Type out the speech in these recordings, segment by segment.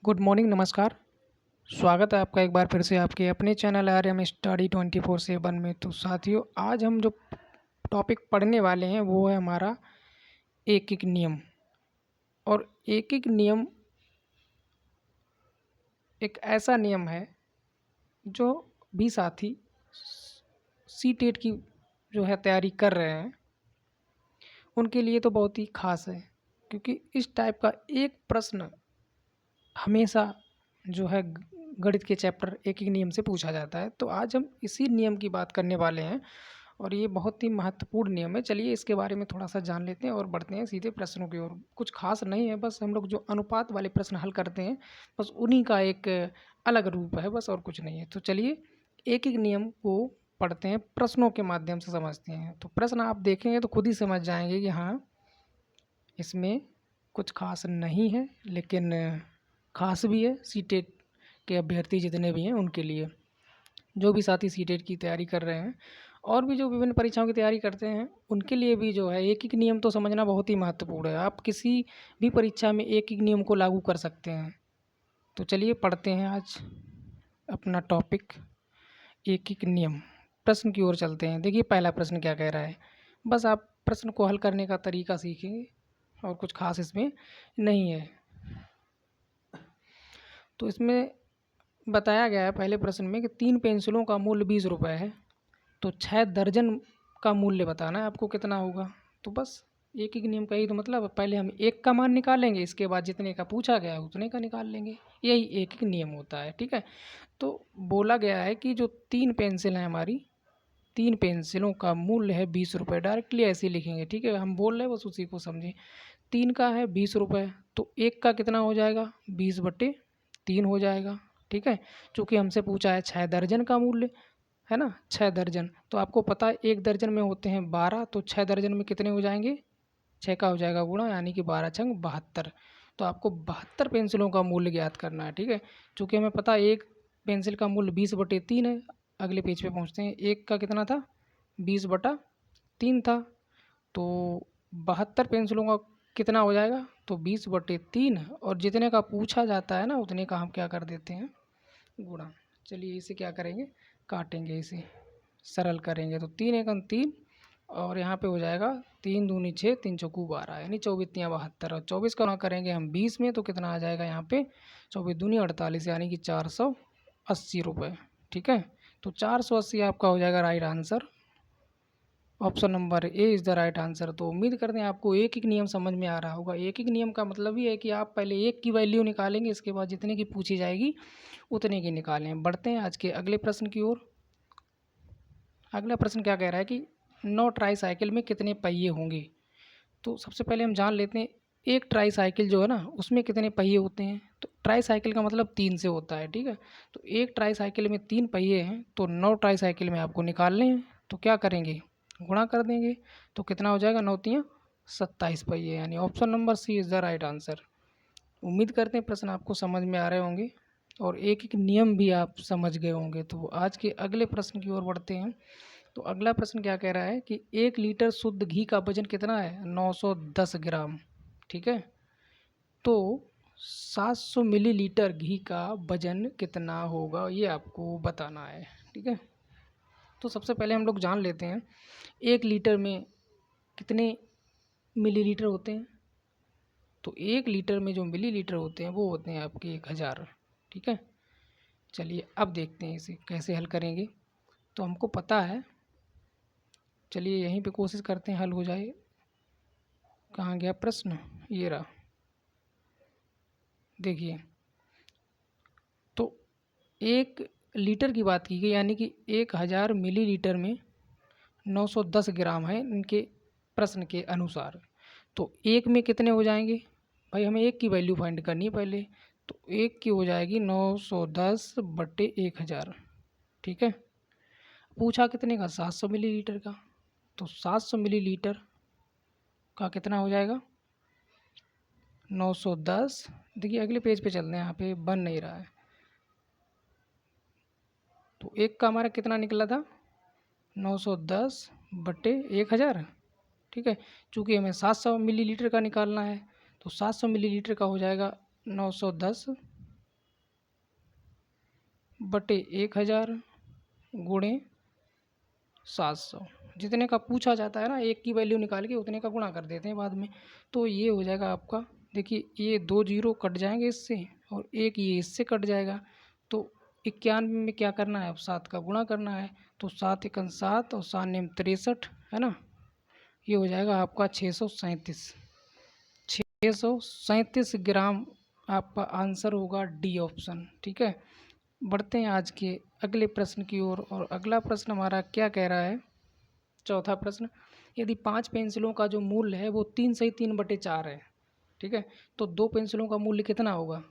Good morning, नमस्कार। स्वागत है आपका एक बार फिर से आपके अपने चैनल आर्यम स्टडी 24/7 में। तो साथियों, आज हम जो टॉपिक पढ़ने वाले हैं वो है हमारा एक-एक नियम। और एक-एक नियम एक ऐसा नियम है जो भी साथी सीटेट की जो है तैयारी कर रहे हैं उनके लिए तो बहुत ही ख़ास है, क्योंकि इस टाइप का एक प्रश्न हमेशा जो है गणित के चैप्टर एक-एक नियम से पूछा जाता है। तो आज हम इसी नियम की बात करने वाले हैं और ये बहुत ही महत्वपूर्ण नियम है। चलिए इसके बारे में थोड़ा-सा जान लेते हैं और बढ़ते हैं सीधे प्रश्नों की ओर। कुछ ख़ास नहीं है, बस हम लोग जो अनुपात वाले प्रश्न हल करते हैं, बस उन्हीं का एक अलग रूप है, बस और कुछ नहीं है। तो चलिए एक-एक नियम को पढ़ते हैं, प्रश्नों के माध्यम से समझते हैं। तो प्रश्न आप देखेंगे तो खुद ही समझ जाएँगे कि हाँ, इसमें कुछ ख़ास नहीं है, लेकिन ख़ास भी है सीटेट के अभ्यर्थी जितने भी हैं उनके लिए। जो भी साथी सीटेट की तैयारी कर रहे हैं और भी जो विभिन्न परीक्षाओं की तैयारी करते हैं, उनके लिए भी जो है एक-एक नियम तो समझना बहुत ही महत्वपूर्ण है। आप किसी भी परीक्षा में एक-एक नियम को लागू कर सकते हैं। तो चलिए पढ़ते हैं आज अपना टॉपिक एक-एक नियम। प्रश्न की ओर चलते हैं। देखिए पहला प्रश्न क्या कह रहा है। बस आप प्रश्न को हल करने का तरीका सीखेंगे और कुछ ख़ास इसमें नहीं है। तो इसमें बताया गया है पहले प्रश्न में कि 3 पेंसिलों का मूल्य 20 रुपए है, तो 6 दर्जन का मूल्य बताना है आपको कितना होगा। तो बस एक-एक नियम का यही तो मतलब है, पहले हम एक का मान निकालेंगे, इसके बाद जितने का पूछा गया है उतने का निकाल लेंगे। यही एक-एक नियम होता है, ठीक है। तो बोला गया है कि जो 3 पेंसिल हैं हमारी, 3 पेंसिलों का मूल्य है 20 रुपए। डायरेक्टली ऐसे ही लिखेंगे, ठीक है। हम बोल रहे हैं बस उसी को समझें। 3 का है 20 रुपए, तो 1 का कितना हो जाएगा, 20/3 हो जाएगा, ठीक है। चूँकि हमसे पूछा है 6 दर्जन का मूल्य, है ना, 6 दर्जन। तो आपको पता है 1 दर्जन में होते हैं 12, तो 6 दर्जन में कितने हो जाएँगे, 6 का हो जाएगा गुणा, यानी कि 12 छंग 72। तो आपको 72 पेंसिलों का मूल्य ज्ञात करना है, ठीक है। चूँकि हमें पता है 1 पेंसिल का मूल्य 20/3 है। अगले पेज पे पहुँचते हैं। 1 का कितना था, 20/3 था। तो 72 पेंसिलों का कितना हो जाएगा, तो 20/3, और जितने का पूछा जाता है ना उतने का हम क्या कर देते हैं, गुणा। चलिए इसे क्या करेंगे, काटेंगे, इसे सरल करेंगे। तो 3 एकम 3 और यहाँ पे हो जाएगा 3 दूनी 6, 3 चौकू 12, यानी 24 तियाँ 72, और 24 का गुणा करेंगे हम 20 में तो कितना आ जाएगा यहाँ पे, 24 दूनी 48, यानी कि 480 रुपये, ठीक है। तो 480 आपका हो जाएगा right answer. Option number A is the right answer. तो उम्मीद करते हैं आपको एक-एक नियम समझ में आ रहा होगा। एक-एक नियम का मतलब ही है कि आप पहले 1 की वैल्यू निकालेंगे, इसके बाद जितने की पूछी जाएगी उतने की निकालें। बढ़ते हैं आज के अगले प्रश्न की ओर। अगला प्रश्न क्या कह रहा है कि 9 ट्राईसाइकिल में कितने पहिए होंगे। तो सबसे पहले हम जान लेते हैं, एक ट्राईसाइकिल जो है ना उसमें कितने पहिए होते हैं। तो ट्राईसाइकिल का मतलब 3 से होता है, ठीक है। तो एक ट्राईसाइकिल में 3 पहिए हैं, तो 9 ट्राईसाइकिल में आपको निकालने हैं। तो क्या करेंगे, गुणा कर देंगे। तो कितना हो जाएगा, 9 तियाँ 27 पहिए, यानी option number C is the right answer. उम्मीद करते हैं प्रश्न आपको समझ में आ रहे होंगे और एक-एक नियम भी आप समझ गए होंगे। तो आज के अगले प्रश्न की ओर बढ़ते हैं। तो अगला प्रश्न क्या कह रहा है कि 1 लीटर शुद्ध घी का वजन कितना है, 910 ग्राम, ठीक है। तो 700 मिलीलीटर घी का वजन कितना होगा, ये आपको बताना है, ठीक है। तो सबसे पहले हम लोग जान लेते हैं 1 लीटर में कितने मिलीलीटर होते हैं। तो 1 लीटर में जो मिलीलीटर होते हैं वो होते हैं आपके 1000, ठीक है। चलिए अब देखते हैं इसे कैसे हल करेंगे। तो हमको पता है, चलिए यहीं पे कोशिश करते हैं हल हो जाए। कहाँ गया प्रश्न, ये रहा। देखिए, तो 1 लीटर की बात की गई, यानी कि 1000 मिलीलीटर में 910 ग्राम है इनके प्रश्न के अनुसार। तो 1 में कितने हो जाएंगे, भाई हमें 1 की वैल्यू फाइंड करनी है पहले। तो 1 की हो जाएगी 910/1000, ठीक है। पूछा कितने का, 700 मिलीलीटर का। तो 700 मिलीलीटर का कितना हो जाएगा, 910। देखिए अगले पेज पे चलते हैं, यहाँ पे बन नहीं रहा है। तो 1 का हमारा कितना निकला था, 910/1000, ठीक है। चूँकि हमें 700 मिलीलीटर का निकालना है, तो 700 मिलीलीटर का हो जाएगा 910 बटे 1000 गुणे 700, जितने का पूछा जाता है ना, एक की वैल्यू निकाल के उतने का गुणा कर देते हैं बाद में। तो ये हो जाएगा आपका, देखिए ये 2 जीरो कट जाएंगे इससे और एक ये इससे कट जाएगा। तो 91 में क्या करना है, अब 7 का गुणा करना है। तो 7 एकम 7 और 7 नेम 63, है ना। ये हो जाएगा आपका 637 ग्राम आपका आंसर होगा डी ऑप्शन। ठीक है, बढ़ते हैं आज के अगले प्रश्न की ओर। और अगला प्रश्न हमारा क्या कह रहा है, चौथा प्रश्न, यदि 5 पेंसिलों का जो मूल्य है वो 3 सही 3/4 है, ठीक है, तो 2 पेंसिलों का मूल्य कितना होगा।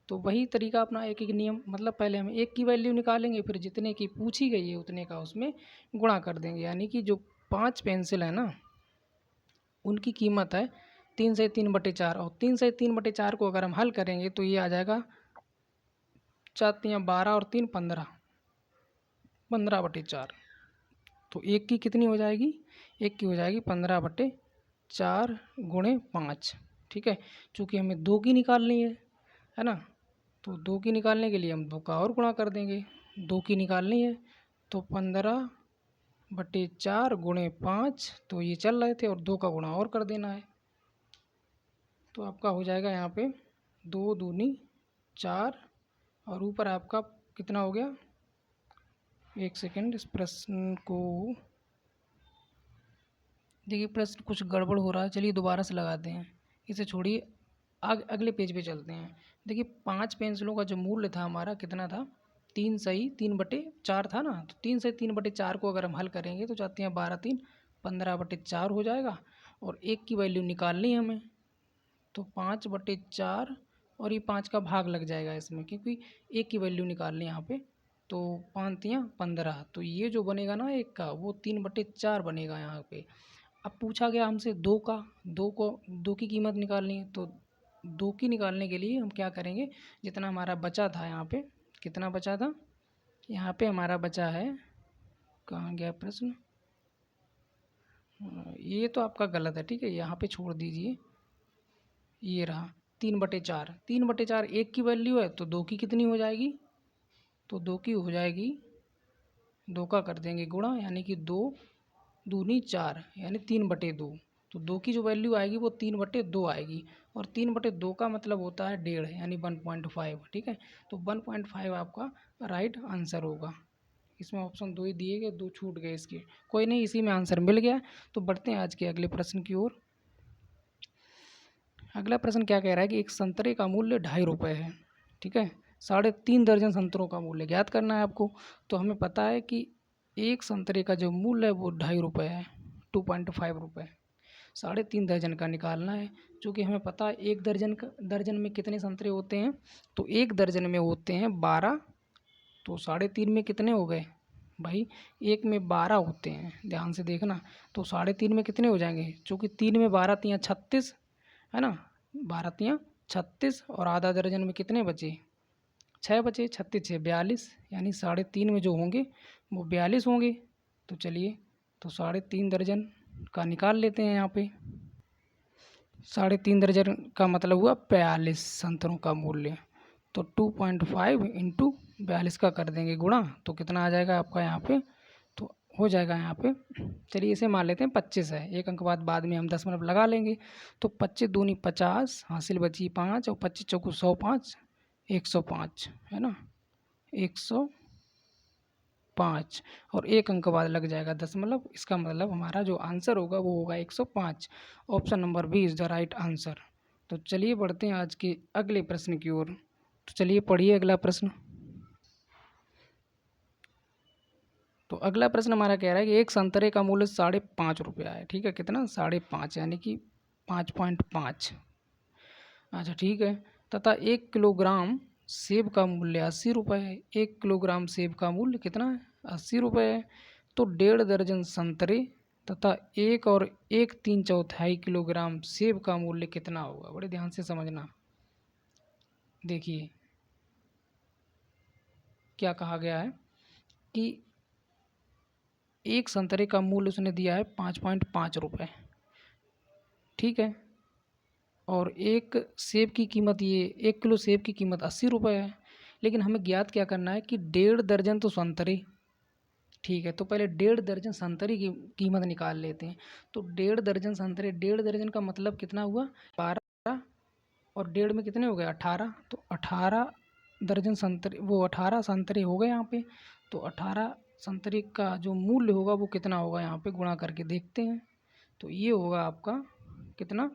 तो वही तरीका अपना, एक एक नियम, मतलब पहले हम एक की वैल्यू निकालेंगे, फिर जितने की पूछी गई है उतने का उसमें गुणा कर देंगे। यानी कि जो 5 पेंसिल है ना, उनकी कीमत है 3 सही 3/4, और 3 सही 3/4 को अगर हम हल करेंगे तो ये आ जाएगा 4×3 = 12 और 3 15, 15/4। तो एक की कितनी हो जाएगी, एक की हो जाएगी 15/4 गुणे 5। ठीक है, चूँकि हमें 2 की निकालनी है ना, तो 2 की निकालने के लिए हम 2 का और गुणा कर देंगे। 2 की निकालनी है तो 15/4 गुणे 5, तो ये चल रहे थे, और 2 का गुणा और कर देना है। तो आपका हो जाएगा यहाँ पे 2 दूनी 4, और ऊपर आपका कितना हो गया, एक सेकेंड, इस प्रश्न को देखिए, प्रश्न कुछ गड़बड़ हो रहा है, चलिए दोबारा से लगाते हैं, इसे छोड़िए, अगले पेज पे चलते हैं। देखिए 5 पेंसिलों का जो मूल्य था हमारा कितना था, 3 सही 3/4 था ना। तो 3 सही 3/4 को अगर हम हल करेंगे तो 4×3 = 12, 3 15/4 हो जाएगा, और एक की वैल्यू निकालनी है हमें, तो 5/4, और ये 5 का भाग लग जाएगा इसमें, क्योंकि एक की वैल्यू निकालनी है यहाँ पे। तो 5×3 = 15, तो ये जो बनेगा ना एक का, वो 3/4 बनेगा यहाँ पे। अब पूछा गया हमसे 2 का, 2 की कीमत निकालनी है, तो 2 की निकालने के लिए हम क्या करेंगे, जितना हमारा बचा था यहाँ पे, कितना बचा था यहाँ पे हमारा बचा है, कहाँ गया प्रश्न, ये तो आपका गलत है, ठीक है, यहाँ पे छोड़ दीजिए, ये रहा 3/4। 3/4 एक की वैल्यू है, तो 2 की कितनी हो जाएगी, तो 2 की हो जाएगी, 2 का कर देंगे गुणा, यानी कि 2 दूनी 4, यानी 3/2। तो 2 की जो वैल्यू आएगी वो 3/2 आएगी, और 3/2 का मतलब होता है 1.5, यानी 1.5। ठीक है, तो 1.5 आपका राइट आंसर होगा। इसमें ऑप्शन 2 ही दिए गए, 2 छूट गए इसके, कोई नहीं, इसी में आंसर मिल गया। तो बढ़ते हैं आज के अगले प्रश्न की ओर। अगला प्रश्न क्या कह रहा है कि एक संतरे का मूल्य 2.5 रुपये है, ठीक है, 3.5 दर्जन संतरों का मूल्य ज्ञात करना है आपको। तो हमें पता है कि एक संतरे का जो मूल्य है वो 2.5 रुपये है, 2.5 रुपये, 3.5 दर्जन का निकालना है। चूँकि हमें पता है एक दर्जन में कितने संतरे होते हैं, तो एक दर्जन में होते हैं 12, तो 3.5 में कितने हो गए भाई, एक में 12 होते हैं, ध्यान से देखना। तो 3.5 में कितने हो जाएंगे, चूँकि 3 में 12 × 36, है ना, 12 × 36, और आधा दर्जन में कितने बचे, 6 बचे, 36 6 42, यानी 3.5 में जो होंगे वो 42 होंगे। तो चलिए, तो 3.5 दर्जन का निकाल लेते हैं यहाँ पे। 3.5 दर्जन का मतलब हुआ 42 संतरों का मूल्य, तो 2.5 × 42 का कर देंगे गुणा, तो कितना आ जाएगा आपका यहाँ पे, तो हो जाएगा यहाँ पे, चलिए इसे मान लेते हैं 25 है, एक अंक बाद में हम 10 लगा लेंगे। तो 25 दूनी 50, हासिल बची 5, और 25 चौको 105, 105, है ना, 105, और एक अंक बाद लग जाएगा 10, इसका मतलब हमारा जो आंसर होगा वो होगा 105। Option number B is the right answer. तो चलिए बढ़ते हैं आज के अगले प्रश्न की ओर। तो चलिए पढ़िए अगला प्रश्न। तो अगला प्रश्न हमारा कह रहा है कि एक संतरे का मूल्य 5.5 रुपया है, ठीक है, कितना 5.5, यानी कि 5.5। अच्छा ठीक है, तथा 1 किलोग्राम सेब का मूल्य 80 रुपये है। 1 किलोग्राम सेब का मूल्य कितना है, 80 रुपये है। तो 1.5 दर्जन संतरे तथा 1 और 1 3/4 किलोग्राम सेब का मूल्य कितना होगा, बड़े ध्यान से समझना। देखिए क्या कहा गया है कि एक संतरे का मूल्य उसने दिया है 5.5 रुपये, ठीक है, और एक सेब की कीमत, ये 1 किलो सेब की कीमत 80 रुपये है। लेकिन हमें ज्ञात क्या करना है कि 1.5 दर्जन तो संतरे, ठीक है। तो पहले 1.5 दर्जन संतरे की कीमत निकाल लेते हैं। तो 1.5 दर्जन संतरे, 1.5 दर्जन का मतलब कितना हुआ 12, और 1.5 में कितने हो गए 18, तो 18 दर्जन संतरे, वो 18 संतरे हो गए यहाँ पे। तो 18 संतरे का जो मूल्य होगा वो कितना होगा, यहाँ पे गुणा करके देखते हैं। तो ये होगा आपका कितना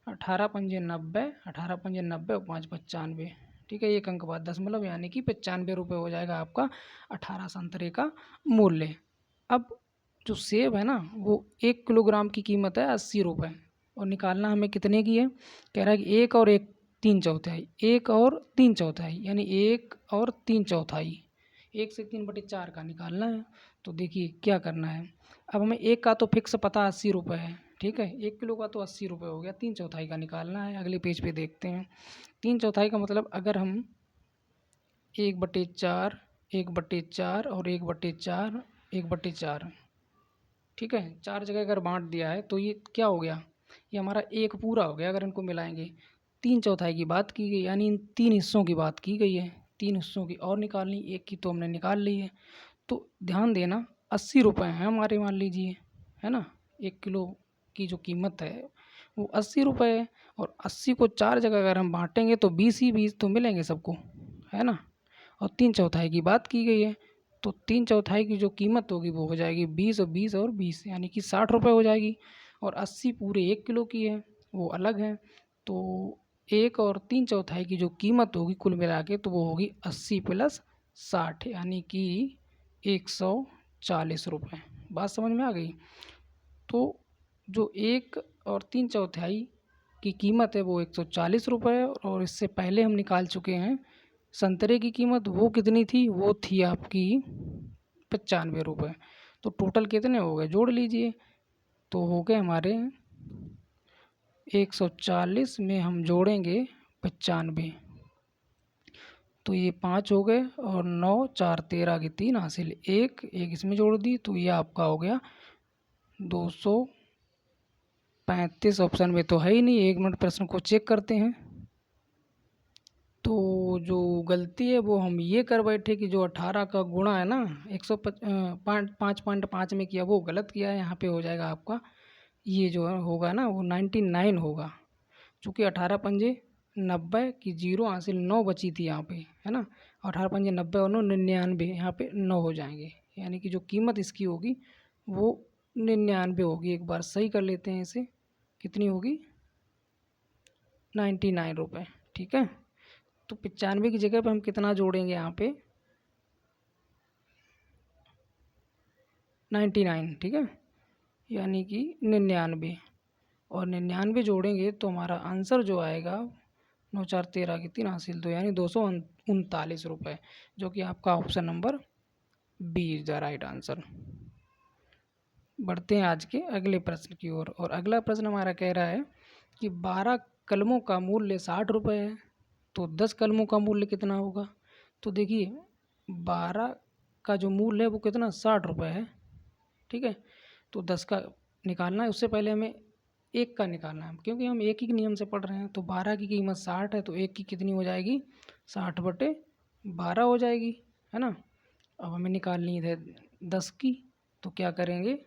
18 पंजे 90, 18 पंजे 90 और 5 95, ठीक है। एक अंक बाद दशमलव यानी कि 95 रुपये हो जाएगा आपका 18 संतरे का मूल्य। अब जो सेब है ना वो 1 किलोग्राम की कीमत है 80 रुपये, और निकालना हमें कितने की है, कह रहा है कि 1 और 1 3/4, 1 और 3/4 यानी 1 और 3/4, 1 से 3/4 का निकालना है। तो देखिए क्या करना है, अब हमें एक का तो फिक्स पता 80 रुपये है, ठीक है। 1 किलो का तो 80 रुपये हो गया, 3/4 का निकालना है। अगले पेज पे देखते हैं। 3/4 का मतलब अगर हम 1/4, 1/4 और 1/4, 1/4, ठीक है, 4 जगह अगर बांट दिया है तो ये क्या हो गया, ये हमारा एक पूरा हो गया। अगर इनको मिलाएंगे 3/4 की बात की गई, यानी इन 3 हिस्सों की बात की गई है। 3 हिस्सों की और निकालनी, एक की तो हमने निकाल ली है। तो ध्यान देना 80 रुपये हैं हमारे, मान लीजिए, है ना। 1 किलो की जो कीमत है वो 80 रुपये है, और 80 को 4 जगह अगर हम बांटेंगे तो 20 ही 20 तो मिलेंगे सबको, है ना। और 3/4 की बात की गई है, तो 3/4 की जो कीमत होगी वो हो जाएगी 20 और 20 और 20 यानी कि 60 रुपये हो जाएगी। और 80 पूरे 1 किलो की है, वो अलग है। तो 1 और 3/4 की जो कीमत होगी कुल मिला के तो वो होगी 80 + 60 यानी कि 140 रुपये। बात समझ में आ गई। तो जो 1 और 3/4 की कीमत है वो 140 रुपये है, और इससे पहले हम निकाल चुके हैं संतरे की कीमत, वो कितनी थी, वो थी आपकी 95 रुपये। तो टोटल कितने हो गए जोड़ लीजिए, तो हो गए हमारे 140 में हम जोड़ेंगे 95, तो ये 5 हो गए, और 9 4 13 की 3 हासिल 1 इसमें जोड़ दी, तो ये आपका हो गया 235। ऑप्शन में तो है ही नहीं, 1 मिनट प्रश्न को चेक करते हैं। तो जो गलती है वो हम ये कर बैठे कि जो 18 का गुणा है ना 5.5 में किया, वो गलत किया है। यहाँ पे हो जाएगा आपका ये जो होगा ना वो 99 होगा, चूँकि 18 पंजे 90 की 0 हासिल 9 बची थी यहाँ पे, है ना। 18 पंजे 90 और 9 99, यहाँ पे 9 हो जाएंगे, यानी कि जो कीमत इसकी होगी वो 99 होगी। एक बार सही कर लेते हैं इसे, कितनी होगी 99 रुपये, ठीक है। तो 95 की जगह पे हम कितना जोड़ेंगे यहाँ पे 99, ठीक है, यानी कि 99, और 99 जोड़ेंगे तो हमारा आंसर जो आएगा 9 4 13 की 3 हासिल 2 यानी 239 रुपये, जो कि आपका option number B is the right answer. बढ़ते हैं आज के अगले प्रश्न की ओर, और अगला प्रश्न हमारा कह रहा है कि 12 कलमों का मूल्य 60 रुपये है, तो 10 कलमों का मूल्य कितना होगा। तो देखिए 12 का जो मूल्य है वो कितना 60 रुपये है, ठीक है। तो 10 का निकालना है, उससे पहले हमें 1 का निकालना है, क्योंकि हम एक ही नियम से पढ़ रहे हैं। तो 12 की कीमत 60 है, तो 1 की कितनी हो जाएगी 60/12 हो जाएगी, है ना। अब हमें निकालनी है 10 की, तो क्या करेंगे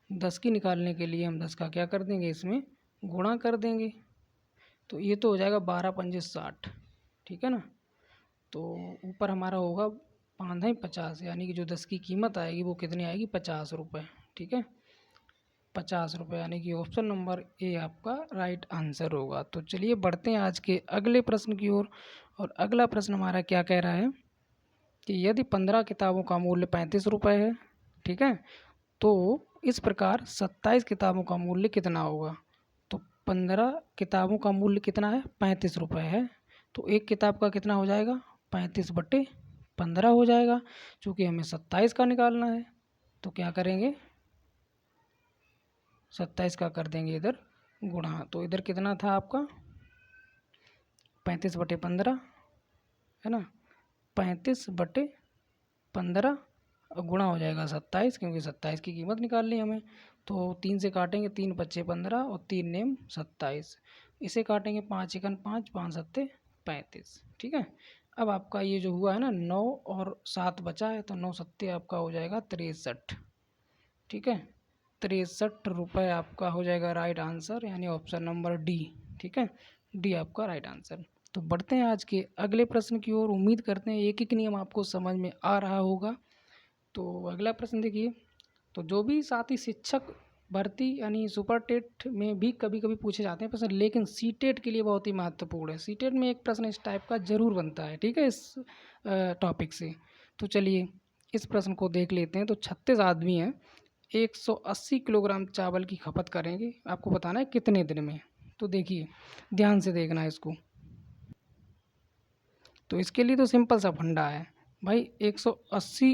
10 की निकालने के लिए हम 10 का क्या कर देंगे, इसमें गुणा कर देंगे। तो ये तो हो जाएगा 12 पंजे 60, ठीक है ना। तो ऊपर हमारा होगा 5 50, यानी कि जो 10 की कीमत आएगी वो कितनी आएगी 50 रुपये, ठीक है, 50 रुपये, यानी कि ऑप्शन नंबर ए आपका राइट आंसर होगा। तो चलिए बढ़ते हैं आज के अगले प्रश्न की ओर, और अगला प्रश्न हमारा क्या कह रहा है कि यदि 15 किताबों का मूल्य 35 रुपये है, ठीक है, तो इस प्रकार 27 किताबों का मूल्य कितना होगा। तो 15 किताबों का मूल्य कितना है 35 रुपये है, तो एक किताब का कितना हो जाएगा 35/15 हो जाएगा। चूँकि हमें 27 का निकालना है, तो क्या करेंगे 27 का कर देंगे इधर गुणा। तो इधर कितना था आपका 35/15, है ना, 35/15 गुणा हो जाएगा 27, क्योंकि 27 की कीमत निकालनी हमें। तो 3 से काटेंगे, 3 × 5 = 15 और 3 × 9 = 27। इसे काटेंगे 5 × 1 = 5, 5 × 7 = 35, ठीक है। अब आपका ये जो हुआ है ना 9 और 7 बचा है, तो 9 सत्ते आपका हो जाएगा 63। ठीक है, 63 रुपये आपका हो जाएगा राइट आंसर, यानी ऑप्शन नंबर डी। ठीक है, डी आपका राइट आंसर। तो बढ़ते हैं आज के अगले प्रश्न की ओर। उम्मीद करते हैं एक एक नियम आपको समझ में आ रहा होगा। तो अगला प्रश्न देखिए, तो जो भी साथी शिक्षक भर्ती यानी सुपर टेट में भी कभी कभी पूछे जाते हैं प्रश्न, लेकिन सी टेट के लिए बहुत ही महत्वपूर्ण है। सी टेट में एक प्रश्न इस टाइप का जरूर बनता है, ठीक है, इस टॉपिक से। तो चलिए इस प्रश्न को देख लेते हैं। तो 36 आदमी हैं, 180 किलोग्राम चावल की खपत करेंगे, आपको बताना है कितने दिन में। तो देखिए ध्यान से देखना है इसको। तो इसके लिए तो सिंपल सा फंडा है भाई, 180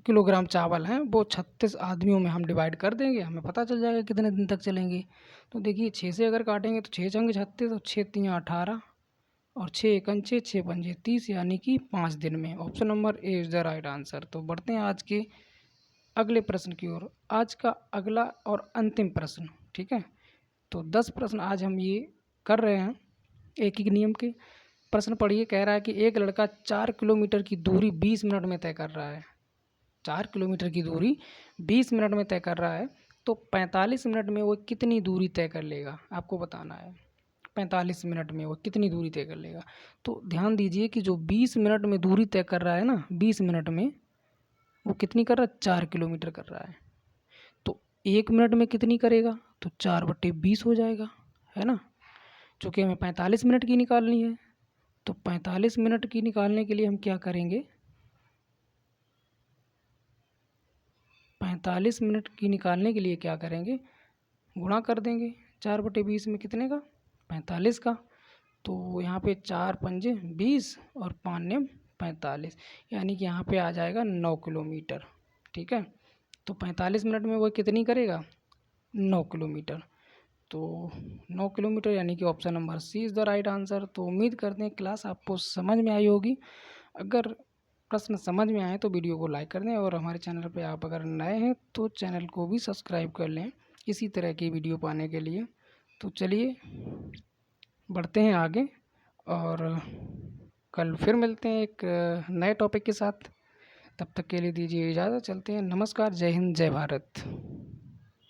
किलोग्राम चावल हैं, वो 36 आदमियों में हम डिवाइड कर देंगे, हमें पता चल जाएगा कितने दिन तक चलेंगे। तो देखिए 6 से अगर काटेंगे तो 6 छंग 36, तो 6 3 18 और 6 एकन 6, 6 पंजे 30, यानी कि 5 दिन में। Option number A is the right answer. तो बढ़ते हैं आज के अगले प्रश्न की ओर। आज का अगला और अंतिम प्रश्न, ठीक है। तो 10 प्रश्न आज हम ये कर रहे हैं एक ही नियम के। प्रश्न पढ़िए, कह रहा है कि एक लड़का 4 किलोमीटर की दूरी 20 मिनट में तय कर रहा है। 4 किलोमीटर की दूरी 20 मिनट में तय कर रहा है, तो 45 मिनट में वो कितनी दूरी तय कर लेगा, आपको बताना है। 45 मिनट में वो कितनी दूरी तय कर लेगा। तो ध्यान दीजिए कि जो 20 मिनट में दूरी तय कर रहा है ना, 20 मिनट में वो कितनी कर रहा है, 4 किलोमीटर कर रहा है। तो 1 मिनट में कितनी करेगा, तो 4/20 हो जाएगा, है ना। चूँकि हमें 45 मिनट की निकालनी है, तो 45 मिनट की निकालने के लिए हम क्या करेंगे, 45 मिनट की निकालने के लिए क्या करेंगे, गुणा कर देंगे 4/20 में, कितने का, 45 का। तो यहाँ पे 4 पंजे 20 और 5 नेम 45, यानी कि यहाँ पे आ जाएगा 9 किलोमीटर। ठीक है, तो 45 मिनट में वो कितनी करेगा, 9 किलोमीटर। तो 9 किलोमीटर, यानी कि option number C is the right answer. तो उम्मीद करते हैं क्लास आपको समझ में आई होगी। अगर प्रश्न समझ में आए तो वीडियो को लाइक कर दें, और हमारे चैनल पे आप अगर नए हैं तो चैनल को भी सब्सक्राइब कर लें इसी तरह की वीडियो पाने के लिए। तो चलिए बढ़ते हैं आगे, और कल फिर मिलते हैं एक नए टॉपिक के साथ। तब तक के लिए दीजिए इजाज़त, चलते हैं, नमस्कार, जय हिंद, जय भारत।